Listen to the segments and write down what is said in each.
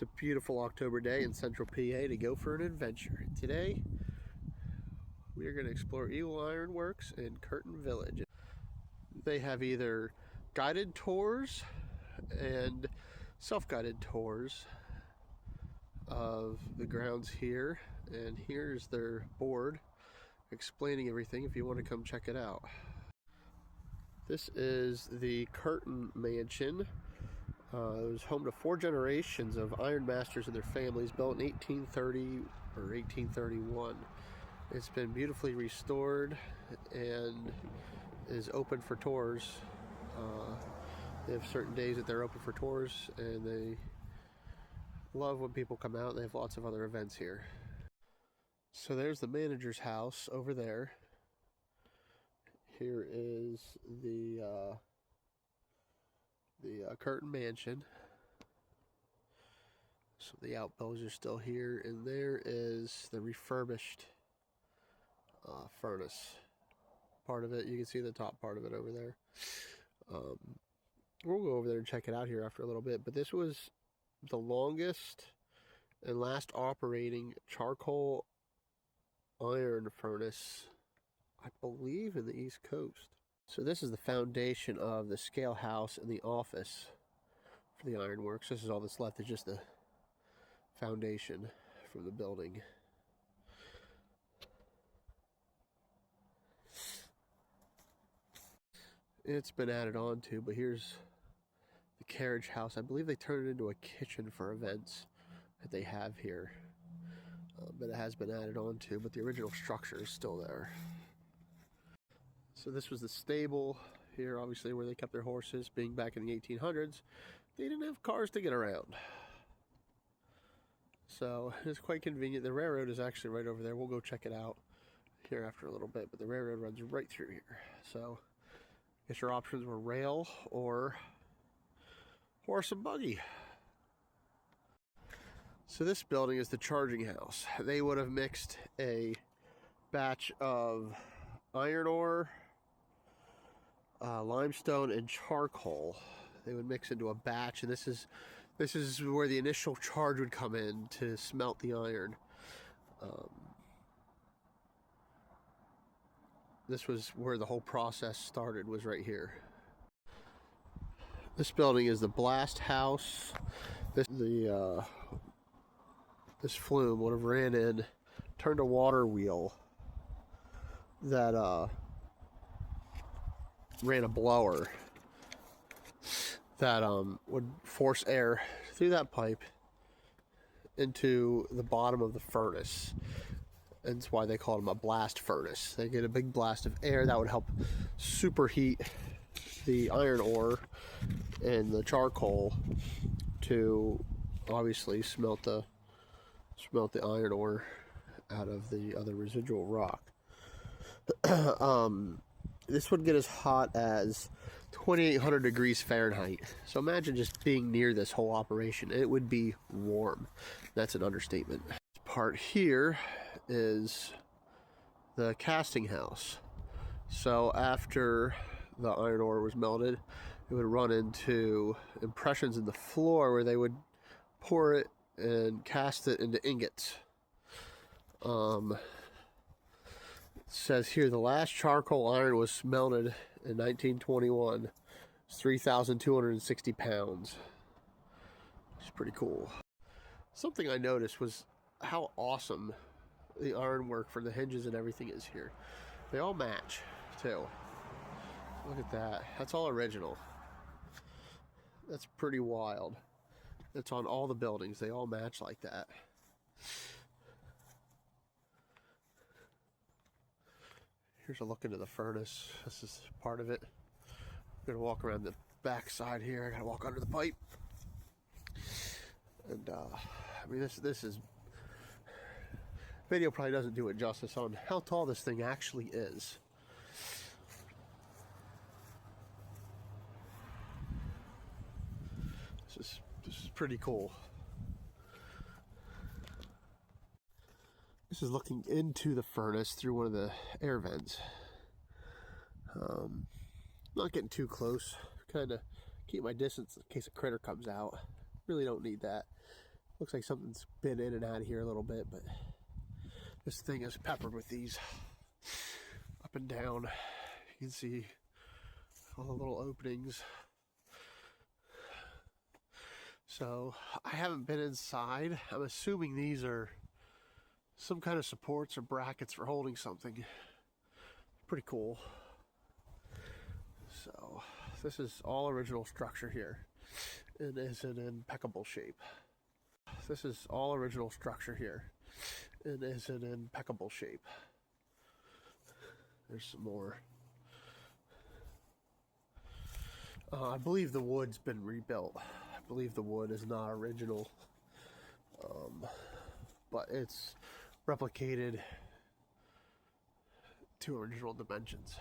It's a beautiful October day in central PA to go for an adventure. Today, we are going to explore Eagle Iron Works in Curtin Village. They have either guided tours and self-guided tours of the grounds here, and here's their board explaining everything if you want to come check it out. This is the Curtin Mansion. It was home to 4 generations of iron masters and their families, built in 1830 or 1831. It's been beautifully restored and is open for tours. They have certain days that they're open for tours, and they love when people come out. They have lots of other events here. So there's the manager's house over there. Here is the Curtin Mansion. So the outbuildings are still here, and there is the refurbished furnace part of it. You can see the top part of it over there. We'll go over there and check it out here after a little bit, but this was the longest and last operating charcoal iron furnace, I believe, in the East Coast. So this is the foundation of the scale house and the office for the ironworks. This is all that's left, is just the foundation from the building. It's been added on to, but here's the carriage house. I believe they turned it into a kitchen for events that they have here. But it has been added on to, but the original structure is still there. So this was the stable here, obviously, where they kept their horses. Being back in the 1800s, they didn't have cars to get around. So it's quite convenient. The railroad is actually right over there. We'll go check it out here after a little bit, but the railroad runs right through here. So I guess your options were rail or horse and buggy. So this building is the charging house. They would have mixed a batch of iron ore, limestone, and charcoal. They would mix into a batch, and this is where the initial charge would come in to smelt the iron. This was where the whole process started, was right here. This building is the blast house. This flume would have ran in, turned a water wheel that ran a blower that would force air through that pipe into the bottom of the furnace. And that's why they called them a blast furnace. They get a big blast of air that would help superheat the iron ore and the charcoal to obviously smelt the iron ore out of the other residual rock. This would get as hot as 2,800 degrees Fahrenheit. So imagine just being near this whole operation. It would be warm. That's an understatement. This part here is the casting house. So after the iron ore was melted, it would run into impressions in the floor where they would pour it and cast it into ingots. It says here the last charcoal iron was smelted in 1921. It's 3,260 pounds. It's pretty cool. Something I noticed was how awesome the ironwork for the hinges and everything is here. They all match too. Look at that. That's all original. That's pretty wild. It's on all the buildings. They all match like that. Here's a look into the furnace. This is part of it. I'm gonna walk around the back side here. I gotta walk under the pipe. And I mean, this is, video probably doesn't do it justice on how tall this thing actually is. This is pretty cool. This is looking into the furnace through one of the air vents. Not getting too close. Kind of keep my distance in case a critter comes out. Really don't need that. Looks like something's been in and out of here a little bit, but this thing is peppered with these up and down. You can see all the little openings. So I haven't been inside. I'm assuming these are some kind of supports or brackets for holding something. Pretty cool. So this is all original structure here. It is in impeccable shape. This is all original structure here. It is in impeccable shape. There's some more. I believe the wood's been rebuilt. I believe the wood is not original, but it's replicated to original dimensions.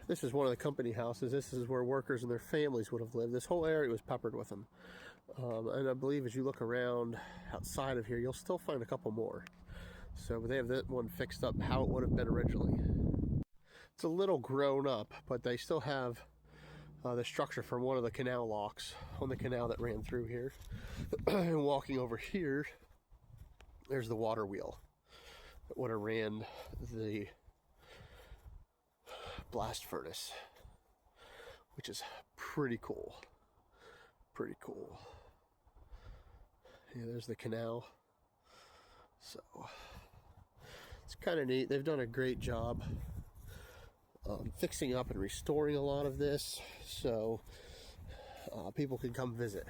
This is one of the company houses. This is where workers and their families would have lived. This whole area was peppered with them. And I believe as you look around outside of here, you'll still find a couple more. So they have that one fixed up how it would have been originally. It's a little grown up, but they still have the structure from one of the canal locks on the canal that ran through here. And walking over here, there's the water wheel that would have ran the blast furnace, which is pretty cool. Pretty cool. Yeah, there's the canal. So it's kind of neat. They've done a great job fixing up and restoring a lot of this, so people can come visit.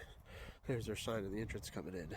There's their sign of the entrance coming in.